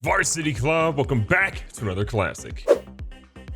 Varsity Club, welcome back to another classic.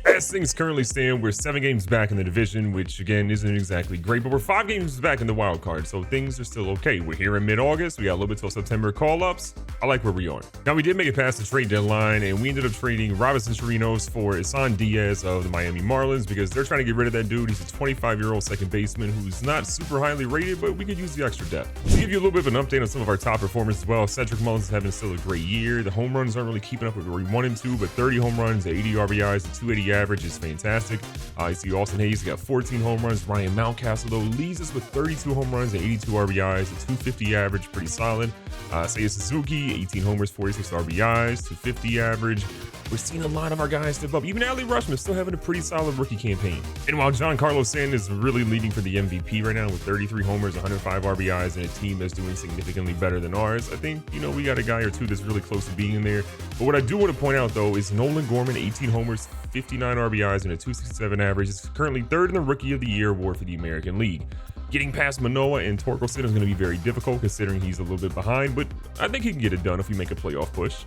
As things currently stand, we're 7 games back in the division, which again isn't exactly great, but we're 5 games back in the wild card, so things are still okay. We're here in mid-August, we got a little bit till September call-ups. I like where we are. Now, we did make it past the trade deadline, and we ended up trading Robinson Chirinos for Isan Diaz of the Miami Marlins because they're trying to get rid of that dude. He's a 25-year-old second baseman who's not super highly rated, but we could use the extra depth. To give you a little bit of an update on some of our top performers as well, Cedric Mullins is having still a great year. The home runs aren't really keeping up with where we want him to, but 30 home runs, 80 RBIs, a 280 average is fantastic. You see Austin Hayes got 14 home runs. Ryan Mountcastle, though, leads us with 32 home runs and 82 RBIs, a 250 average, pretty solid. Seiya Suzuki, 18 homers, 46 RBIs, 250 average. We're seeing a lot of our guys step up. Even Adley Rutschman still having a pretty solid rookie campaign. And while Giancarlo Stanton is really leading for the MVP right now with 33 homers, 105 RBIs, and a team that's doing significantly better than ours, I think, we got a guy or two that's really close to being in there. But what I do want to point out, though, is Nolan Gorman, 18 homers, 59 RBIs, and a 267 average, is currently third in the Rookie of the Year award for the American League. Getting past Manoah and Torkelson is going to be very difficult considering he's a little bit behind, but I think he can get it done if we make a playoff push.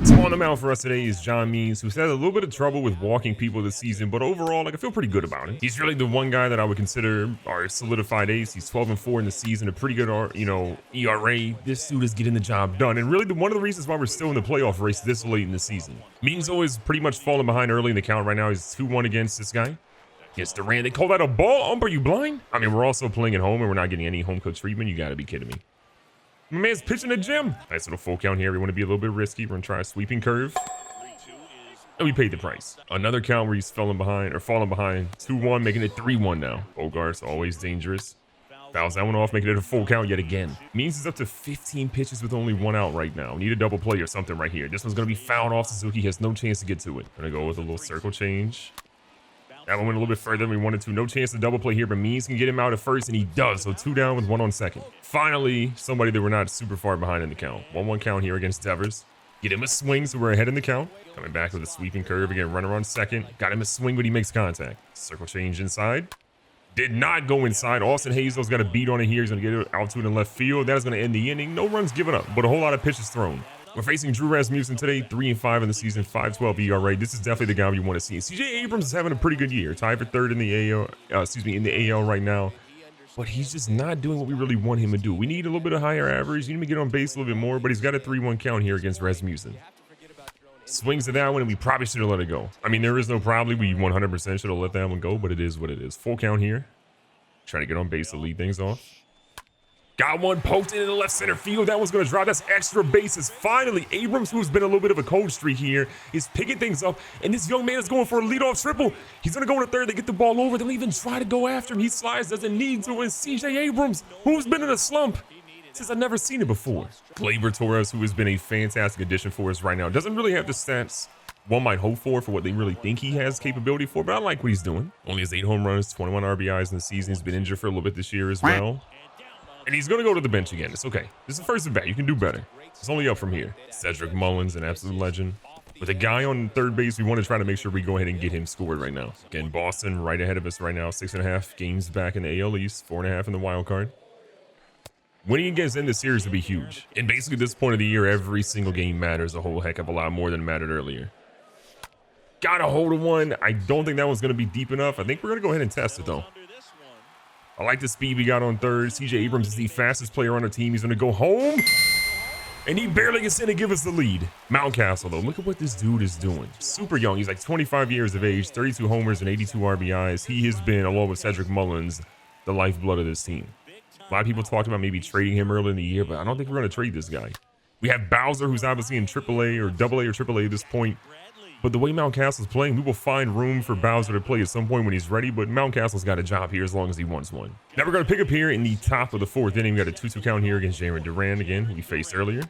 So on the mound for us today is John Means, who's had a little bit of trouble with walking people this season, but overall, I feel pretty good about it. He's really the one guy that I would consider our solidified ace. He's 12-4 in the season, a pretty good, ERA. This dude is getting the job done, and really one of the reasons why we're still in the playoff race this late in the season. Means always pretty much falling behind early in the count right now. He's 2-1 against this guy. Against Durant. They call that a ball? Are you blind? I mean, we're also playing at home, and we're not getting any home cooked treatment. You gotta be kidding me. My man's pitching the gym. Nice little full count here. We want to be a little bit risky. We're going to try a sweeping curve. And we paid the price. Another count where he's falling behind. 2-1, making it 3-1 now. Bogart's always dangerous. Fouls that one off, making it a full count yet again. Means he's up to 15 pitches with only 1 out right now. Need a double play or something right here. This one's going to be fouled off. Suzuki has no chance to get to it. Going to go with a little circle change. That one went a little bit further than we wanted to. No chance to double play here, but Means can get him out at first, and he does. So 2 down with 1 on second. Finally, somebody that we're not super far behind in the count. 1-1 count here against Devers. Get him a swing, so we're ahead in the count. Coming back with a sweeping curve. Again, runner on second. Got him a swing, but he makes contact. Circle change inside. Did not go inside. Austin Hayes, though, got a beat on it here. He's going to get it out to it in left field. That is going to end the inning. No runs given up, but a whole lot of pitches thrown. We're facing Drew Rasmussen today, 3-5 in the season, 5.12 ERA. This is definitely the guy we want to see. CJ Abrams is having a pretty good year, tied for third in the AL right now. But he's just not doing what we really want him to do. We need a little bit of higher average. We need him to get on base a little bit more, but he's got a 3-1 count here against Rasmussen. Swings to that one, and we probably should have let it go. I mean, there is no probably. We 100% should have let that one go, but it is what it is. Full count here. Trying to get on base to lead things off. Got one poked into the left center field. That one's going to drop. That's extra bases. Finally, Abrams, who's been a little bit of a cold streak here, is picking things up. And this young man is going for a leadoff triple. He's going to go into third. They get the ball over. They'll even try to go after him. He slides, doesn't need to. And CJ Abrams, who's been in a slump since I've never seen it before. Gleyber Torres, who has been a fantastic addition for us right now, doesn't really have the stats one might hope for what they really think he has capability for, but I like what he's doing. Only has 8 home runs, 21 RBIs in the season. He's been injured for a little bit this year as well. And he's going to go to the bench again. It's okay. This is the first at bat. You can do better. It's only up from here. Cedric Mullins, an absolute legend. With a guy on third base, we want to try to make sure we go ahead and get him scored right now. Again, Boston right ahead of us right now. 6.5 games back in the AL East. 4.5 in the wild card. Winning against them this series would be huge. And basically, at this point of the year, every single game matters a whole heck of a lot more than it mattered earlier. Got a hold of one. I don't think that one's going to be deep enough. I think we're going to go ahead and test it, though. I like the speed we got on third. CJ Abrams is the fastest player on the team. He's going to go home. And he barely gets in to give us the lead. Mountcastle, though. Look at what this dude is doing. Super young. He's like 25 years of age, 32 homers and 82 RBIs. He has been, along with Cedric Mullins, the lifeblood of this team. A lot of people talked about maybe trading him early in the year, but I don't think we're going to trade this guy. We have Bowser, who's obviously in AAA or AA or AAA at this point. But the way Mountcastle's playing, we will find room for Bowser to play at some point when he's ready, but Mountcastle's got a job here as long as he wants one. Now we're going to pick up here in the top of the 4th inning. We got a 2-2 count here against Darrow Rd again, who we faced earlier.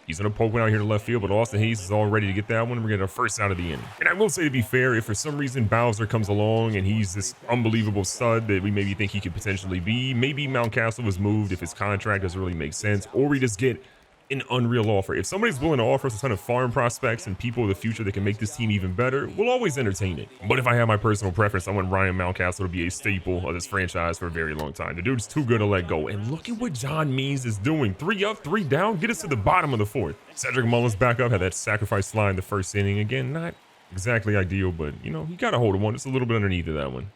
He's going to poke one out here to left field, but Austin Hayes is all ready to get that one. We're getting our first out of the inning. And I will say, to be fair, if for some reason Bowser comes along and he's this unbelievable stud that we maybe think he could potentially be, maybe Mountcastle was moved if his contract doesn't really make sense, or we just get an unreal offer. If somebody's willing to offer us a ton of farm prospects and people of the future that can make this team even better, we'll always entertain it. But if I have my personal preference, I want Ryan Mountcastle to be a staple of this franchise for a very long time. The dude's too good to let go. And look at what John Means is doing. 3 up, 3 down, get us to the bottom of the 4th. Cedric Mullins back up, had that sacrifice fly in the first inning. Again, not exactly ideal, but you know, he got a hold of one. Just a little bit underneath of that one.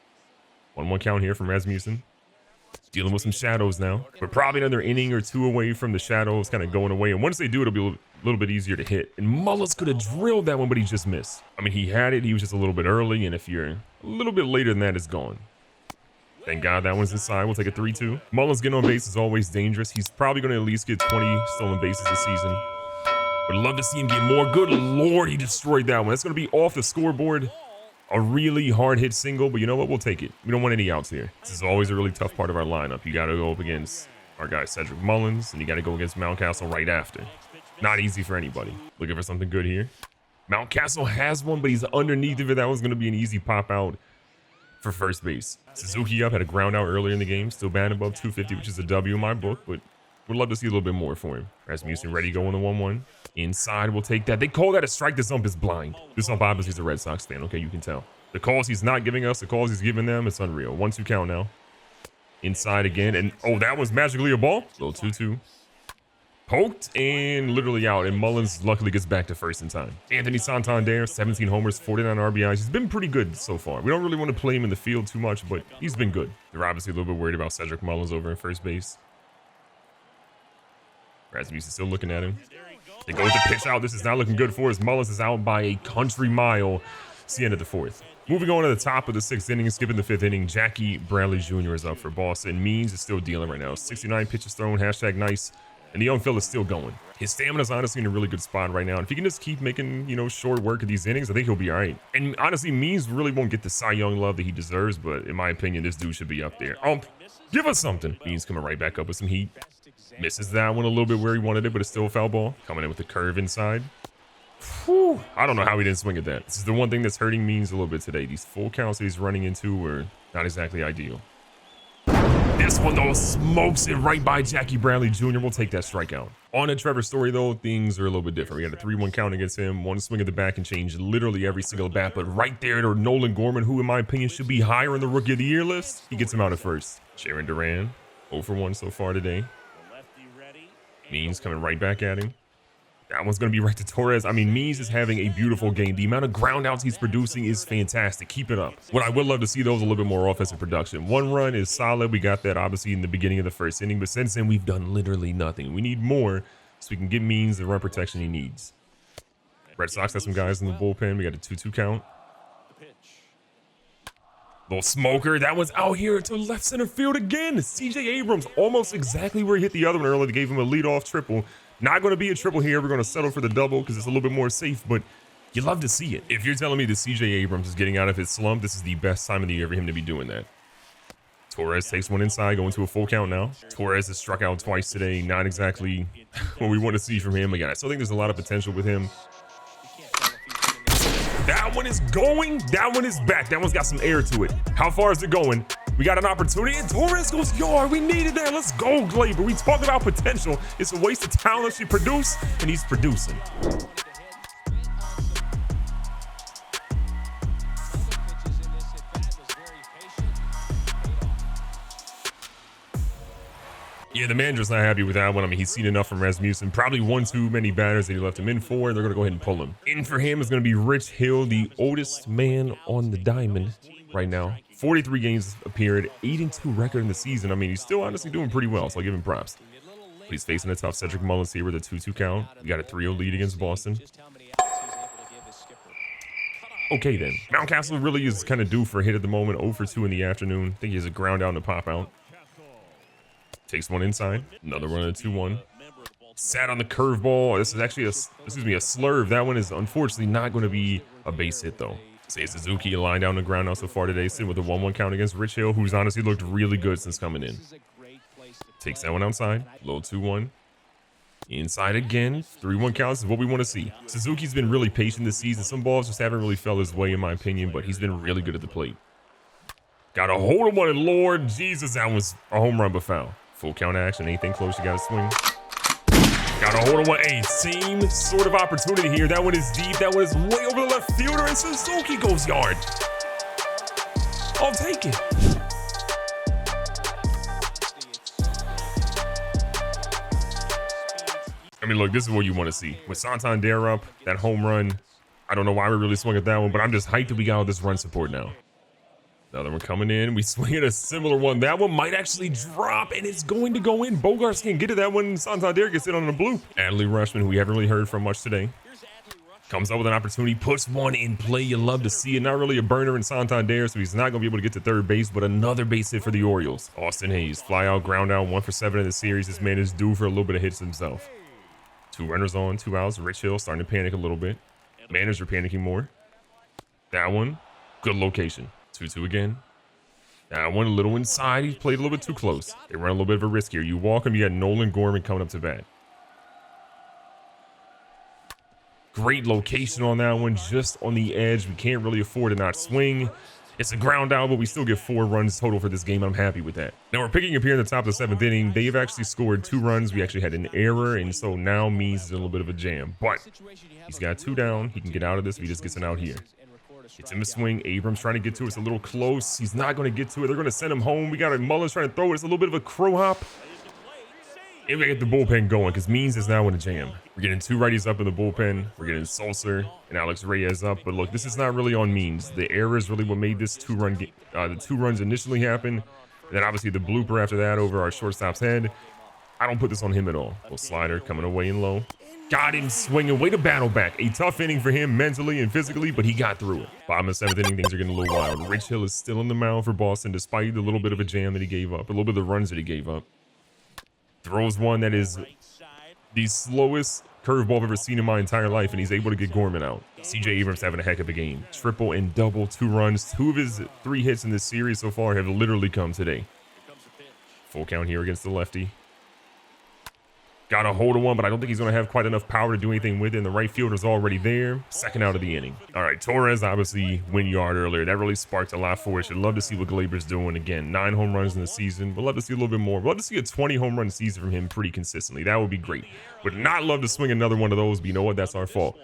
1-1 count here from Rasmussen. Dealing with some shadows now. We're probably another inning or 2 away from the shadows kind of going away. And once they do, it'll be a little bit easier to hit. And Mullins could have drilled that one, but he just missed. I mean, he had it. He was just a little bit early. And if you're a little bit later than that, it's gone. Thank God that one's inside. We'll take a 3-2. Mullins getting on base is always dangerous. He's probably going to at least get 20 stolen bases this season. Would love to see him get more. Good Lord, he destroyed that one. That's going to be off the scoreboard. A really hard hit single, but you know what? We'll take it. We don't want any outs here. This is always a really tough part of our lineup. You got to go up against our guy Cedric Mullins, and you got to go against Mountcastle right after. Not easy for anybody. Looking for something good here. Mountcastle has one, but he's underneath of it. That was going to be an easy pop out for first base. Suzuki up, had a ground out earlier in the game. Still batting above 250, which is a W in my book, but would love to see a little bit more for him. Rasmussen ready to go on the 1-1. Inside, we'll take that. They call that a strike. This ump is blind. This ump obviously is a Red Sox fan. Okay, you can tell. The calls he's not giving us, the calls he's giving them, it's unreal. 1-2 count now. Inside again. And, oh, that was magically a ball. Little 2-2. Poked and literally out. And Mullins luckily gets back to first in time. Anthony Santander, 17 homers, 49 RBIs. He's been pretty good so far. We don't really want to play him in the field too much, but he's been good. They're obviously a little bit worried about Cedric Mullins over in first base. Rasmussen still looking at him. They go with the pitch out. This is not looking good for us. Mullins is out by a country mile. It's the end of the 4th. Moving on to the top of the 6th inning, skipping the 5th inning, Jackie Bradley Jr. is up for Boston. Means is still dealing right now. 69 pitches thrown, #nice. And the young fella's still going. His stamina's honestly in a really good spot right now. And if he can just keep making, you know, short work of these innings, I think he'll be all right. And honestly, Means really won't get the Cy Young love that he deserves. But in my opinion, this dude should be up there. Give us something. Means coming right back up with some heat. Misses that one a little bit where he wanted it, but it's still a foul ball. Coming in with the curve inside. Whew. I don't know how he didn't swing at that. This is the one thing that's hurting Means a little bit today. These full counts that he's running into were not exactly ideal. This one, though, smokes it right by Jackie Bradley Jr. We'll take that strikeout. On to Trevor Story, though, things are a little bit different. We got a 3-1 count against him. One swing at the back and change literally every single bat. But right there to Nolan Gorman, who in my opinion should be higher on the Rookie of the Year list. He gets him out at first. Sharon Duran, 0 for 1 so far today. Means coming right back at him. That one's going to be right to Torres. I mean, Means is having a beautiful game. The amount of ground outs he's producing is fantastic. Keep it up. What I would love to see, though, is a little bit more offensive production. 1 run is solid. We got that, obviously, in the beginning of the 1st inning. But since then, we've done literally nothing. We need more so we can give Means the run protection he needs. Red Sox got some guys in the bullpen. We got a 2-2 count. Little smoker. That one's out here to left center field again. CJ Abrams, almost exactly where he hit the other one earlier. They gave him a leadoff triple. Not going to be a triple here. We're going to settle for the double because it's a little bit more safe, but you love to see it. If you're telling me that CJ Abrams is getting out of his slump, this is the best time of the year for him to be doing that. Torres takes one inside, going to a full count now. Torres has struck out twice today. Not exactly what we want to see from him. Again, I still think there's a lot of potential with him. That one is going. That one is back. That one's got some air to it. How far is it going? We got an opportunity, and Torres goes yard. We needed that. Let's go, Glaber. We talk about potential. It's a waste of talent she produced, and he's producing. Yeah, the manager's not happy with that one. I mean, he's seen enough from Rasmussen. Probably one too many batters that he left him in for, and they're going to go ahead and pull him. In for him is going to be Rich Hill, the oldest man on the diamond right now. 43 games appeared, 8-2 record in the season. I mean, he's still honestly doing pretty well, so I'll give him props. But he's facing a tough Cedric Mullins here with a 2-2 count. We got a 3-0 lead against Boston. Okay, then. Mountcastle really is kind of due for a hit at the moment. 0 for 2 in the afternoon. I think he has a ground out and a pop out. Takes one inside. Another one at a 2-1. Sat on the curveball. This is actually a slurve. That one is unfortunately not going to be a base hit, though. Say Suzuki, a line down the ground out so far today, sitting with a 1-1 count against Rich Hill, who's honestly looked really good since coming in. Takes that one outside. Low 2-1. Inside again. 3-1 counts is what we want to see. Suzuki's been really patient this season. Some balls just haven't really fell his way, in my opinion, but he's been really good at the plate. Got a hold of one, and Lord Jesus, that was a home run but foul. Full count action. Anything close, you got to swing. Got a hold of one. Hey, same sort of opportunity here. That one is deep. That one is way over the left fielder, and Suzuki goes yard. I'll take it. I mean, look, this is what you want to see. With Santander up, that home run, I don't know why we really swung at that one, but I'm just hyped that we got all this run support now. Another one coming in. We swing at a similar one. That one might actually drop, and it's going to go in. Bogarts can't get to that one. Santander gets it on the blue. Adley Rushman, who we haven't really heard from much today, comes up with an opportunity, puts one in play. You love to see it. Not really a burner in Santander, so he's not going to be able to get to third base, but another base hit for the Orioles. Austin Hayes, fly out, ground out, 1 for 7 in the series. This man is due for a little bit of hits himself. 2 runners on, 2 outs. Rich Hill starting to panic a little bit. Manager panicking more. That one, good location. 2-2 again. That one a little inside. He played a little bit too close. They run a little bit of a risk here. You walk him, you got Nolan Gorman coming up to bat. Great location on that one, just on the edge. We can't really afford to not swing. It's a ground out, but we still get 4 runs total for this game. I'm happy with that. Now we're picking up here in the top of the 7th inning. They've actually scored 2 runs. We actually had an error, and so now Means is in a little bit of a jam. But he's got 2 down. He can get out of this if he just gets an out here. It's him a swing. Abrams trying to get to it. It's a little close. He's not going to get to it. They're going to send him home. We got a Mullins trying to throw it. It's a little bit of a crow hop. And we get the bullpen going because Means is now in a jam. We're getting 2 righties up in the bullpen. We're getting Sulcer and Alex Reyes up. But look, this is not really on Means. The error is really what made this 2-run the 2 runs initially happen. And then obviously the blooper after that over our shortstop's head. I don't put this on him at all. Little slider coming away and low. Got him swinging. Way to battle back. A tough inning for him mentally and physically, but he got through it. Bottom of the 7th inning, things are getting a little wild. Rich Hill is still in the mound for Boston despite the little bit of a jam that he gave up. A little bit of the runs that he gave up. Throws one that is the slowest curveball I've ever seen in my entire life, and he's able to get Gorman out. CJ Abrams having a heck of a game. Triple and double, 2 runs. 2 of his 3 hits in this series so far have literally come today. Full count here against the lefty. Got a hold of one, but I don't think he's going to have quite enough power to do anything with it. And the right fielder's already there. 2nd out of the inning. All right, Torres obviously win yard earlier. That really sparked a lot for us. You'd love to see what Glaber's doing. Again, 9 home runs in the season. We'd love to see a little bit more. We'd love to see a 20 home run season from him pretty consistently. That would be great. Would not love to swing another one of those, but you know what? That's our fault.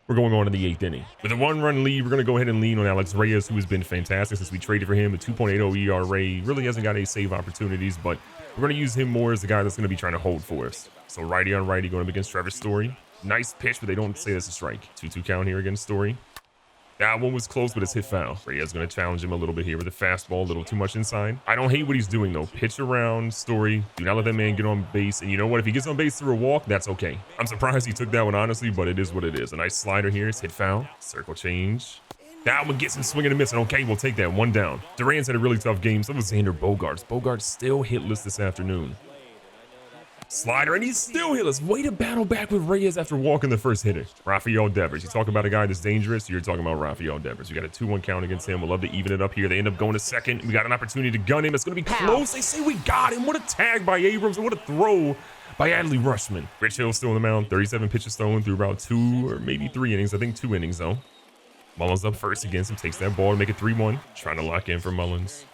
We're going on to the 8th inning. With a 1-run lead, we're going to go ahead and lean on Alex Reyes, who has been fantastic since we traded for him. A 2.80 ERA. Really hasn't got any save opportunities, but we're going to use him more as the guy that's going to be trying to hold for us. So righty on righty going up against Trevor Story. Nice pitch, but they don't say that's a strike. 2-2 count here against Story. That one was close, but it's hit foul. Reyes going to challenge him a little bit here with a fastball, a little too much inside. I don't hate what he's doing, though. Pitch around Story. Do not let that man get on base. And you know what? If he gets on base through a walk, that's okay. I'm surprised he took that one, honestly, but it is what it is. A nice slider here. It's hit foul. Circle change. That one gets him swinging and missing. Okay, we'll take that. 1 down. Duran's had a really tough game. So was Xander Bogaerts. Bogaerts still hitless this afternoon. Slider, and he's still hitless. Way to battle back with Reyes after walking the first hitter. Rafael Devers. You talk about a guy that's dangerous, you're talking about Rafael Devers. We got a 2-1 count against him. We'll love to even it up here. They end up going to 2nd. We got an opportunity to gun him. It's going to be close. They say we got him. What a tag by Abrams, and what a throw by Adley Rushman. Rich Hill still on the mound. 37 pitches thrown through about 2 or maybe 3 innings. I think 2 innings, though. Mullins up first against him. Takes that ball to make it 3-1. Trying to lock in for Mullins.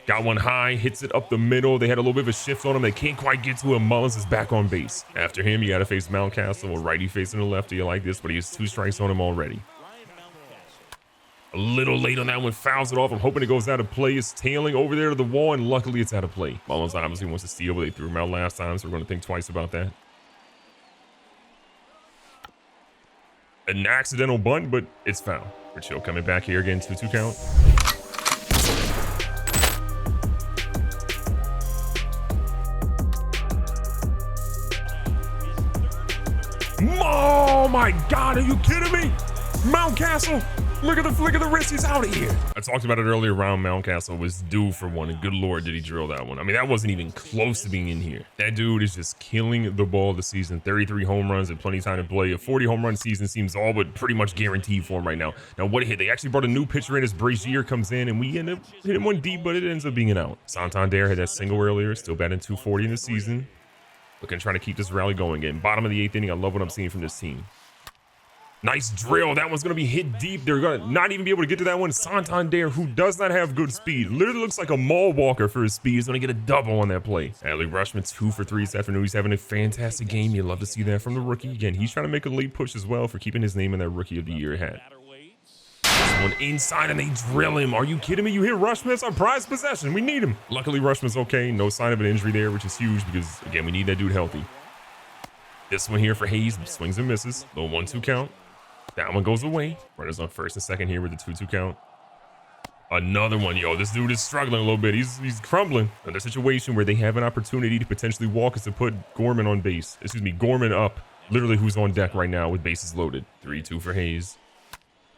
Got one high, hits it up the middle. They had a little bit of a shift on him. They can't quite get to him. Mullins is back on base. After him, you got to face Mountcastle, a righty facing the lefty. I like this, but he has 2 strikes on him already. A little late on that one, fouls it off. I'm hoping it goes out of play. It's tailing over there to the wall, and luckily it's out of play. Mullins obviously wants to steal, but they threw him out last time, so we're going to think twice about that. An accidental bunt, but it's foul. Rich Hill coming back here again, 2-2 count. Oh my God, are you kidding me? Mountcastle, look at the flick of the wrist, he's out of here. I talked about it earlier, around Mountcastle was due for one, and good Lord did he drill that one. I mean, that wasn't even close to being in here. That dude is just killing the ball this season. 33 home runs and plenty of time to play. A 40 home run season seems all but pretty much guaranteed for him right now. Now, what a hit. They actually brought a new pitcher in as Brazier comes in, and we end up hitting one deep, but it ends up being an out. Santander had that single earlier, still batting 240 in the season. Looking, trying to keep this rally going again. Bottom of the 8th inning, I love what I'm seeing from this team. Nice drill. That one's going to be hit deep. They're going to not even be able to get to that one. Santander, who does not have good speed, literally looks like a mall walker for his speed, is going to get a double on that play. Adley Rutschman, 2 for 3 this afternoon. He's having a fantastic game. You love to see that from the rookie. Again, he's trying to make a late push as well for keeping his name in that Rookie of the Year hat. This one inside, and they drill him. Are you kidding me? You hit Rutschman. That's our prized possession. We need him. Luckily, Rutschman's okay. No sign of an injury there, which is huge because, again, we need that dude healthy. This one here for Hayes. Swings and misses. Little 1-2 count. That one goes away. Runners on first and second here with the 2-2 count. Another one. Yo, this dude is struggling a little bit. He's crumbling. Another situation where they have an opportunity to potentially walk is to put Gorman on base. Excuse me, Gorman up. Literally who's on deck right now with bases loaded. 3-2 for Hayes.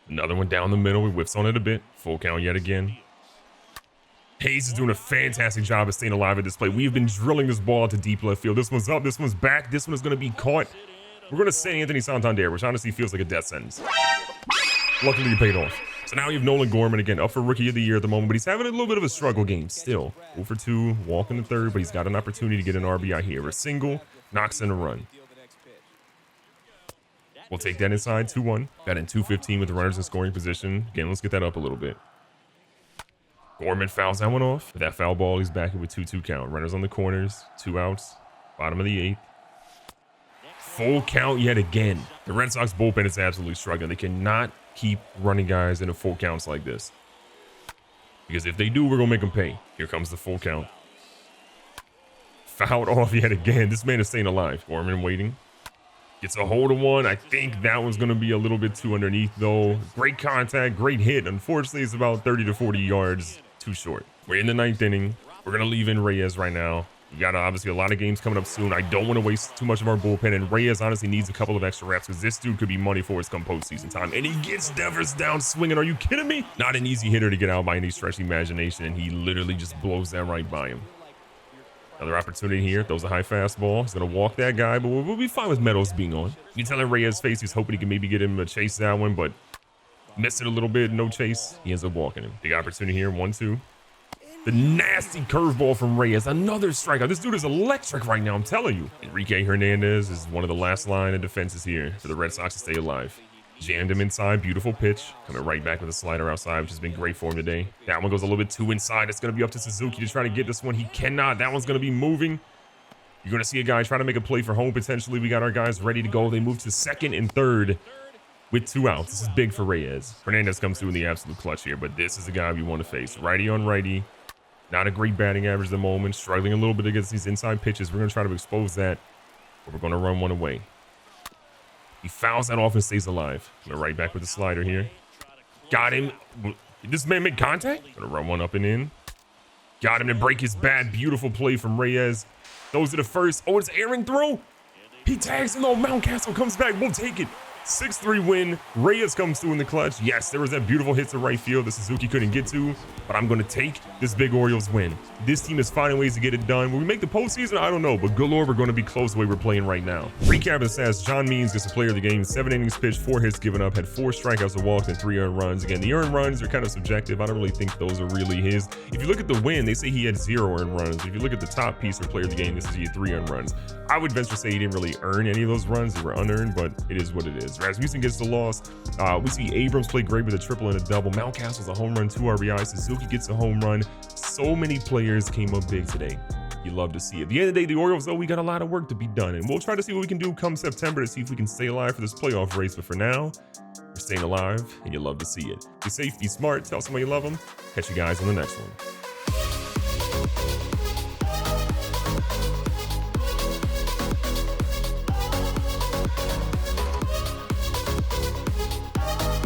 Another one down the middle. He whiffs on it a bit. Full count yet again. Hayes is doing a fantastic job of staying alive at this play. We have been drilling this ball to deep left field. This one's up. This one's back. This one is going to be caught. We're going to say Anthony Santander, which honestly feels like a death sentence. Luckily, it paid off. So now you have Nolan Gorman again, up for Rookie of the Year at the moment, but he's having a little bit of a struggle game still. 0 for 2, walking the third, but he's got an opportunity to get an RBI here. A single, knocks in a run. We'll take that inside, 2-1. Got in 2-15 with the runners in scoring position. Again, let's get that up a little bit. Gorman fouls that one off. With that foul ball, he's back with 2-2 count. Runners on the corners, 2 outs, bottom of the 8th. Full count yet again. The Red Sox bullpen is absolutely struggling. They cannot keep running guys into full counts like this. Because if they do, we're going to make them pay. Here comes the full count. Fouled off yet again. This man is staying alive. Gorman waiting. Gets a hold of one. I think that one's going to be a little bit too underneath, though. Great contact, great hit. Unfortunately, it's about 30 to 40 yards too short. We're in the 9th inning. We're going to leave in Reyes right now. We got obviously a lot of games coming up soon. I don't want to waste too much of our bullpen, and Reyes honestly needs a couple of extra reps because this dude could be money for us come postseason time. And he gets Devers down swinging. Are you kidding me? Not an easy hitter to get out by any stretch of the imagination, and he literally just blows that right by him. Another opportunity here. Throws a high fastball. He's going to walk that guy, but we'll be fine with Meadows being on. You can tell in Reyes' face he's hoping he can maybe get him to chase that one, but missed it a little bit. No chase. He ends up walking him. Big opportunity here. 1-2. The nasty curveball from Reyes. Another strikeout. This dude is electric right now, I'm telling you. Enrique Hernandez is one of the last line of defenses here for the Red Sox to stay alive. Jammed him inside. Beautiful pitch. Coming right back with a slider outside, which has been great for him today. That one goes a little bit too inside. It's going to be up to Suzuki to try to get this one. He cannot. That one's going to be moving. You're going to see a guy try to make a play for home potentially. We got our guys ready to go. They move to second and third with 2 outs. This is big for Reyes. Hernandez comes through in the absolute clutch here, but this is the guy we want to face. Righty on righty. Not a great batting average at the moment. Struggling a little bit against these inside pitches. We're going to try to expose that, but we're going to run one away. He fouls that off and stays alive. Going right back with the slider here. Got him. Did this man make contact? Going to run one up and in. Got him to break his bat. Beautiful play from Reyes. Those are the first. Oh, it's airing throw. He tags him. Oh, Mountcastle comes back. We'll take it. 6-3 win. Reyes comes through in the clutch. Yes, there was that beautiful hit to right field that Suzuki couldn't get to, but I'm going to take this big Orioles win. This team is finding ways to get it done. Will we make the postseason? I don't know, but good Lord, we're going to be close the way we're playing right now. Recap of the stats. John Means gets the player of the game. 7 innings pitched, 4 hits given up, had 4 strikeouts and walks, and 3 earned runs. Again, the earned runs are kind of subjective. I don't really think those are really his. If you look at the win, they say he had 0 earned runs. If you look at the top piece for player of the game, this is he had 3 earned runs. I would venture to say he didn't really earn any of those runs. They were unearned, but it is what it is. Rasmussen gets the loss. We see Abrams play great with a triple and a double. Mountcastle's a home run, 2 RBIs. Suzuki gets a home run. So many players came up big today. You love to see it. At the end of the day, the Orioles, though, we got a lot of work to be done, and we'll try to see what we can do come September to see if we can stay alive for this playoff race. But for now, we're staying alive, and you love to see it. Be safe, be smart, tell somebody you love them. Catch you guys on the next one.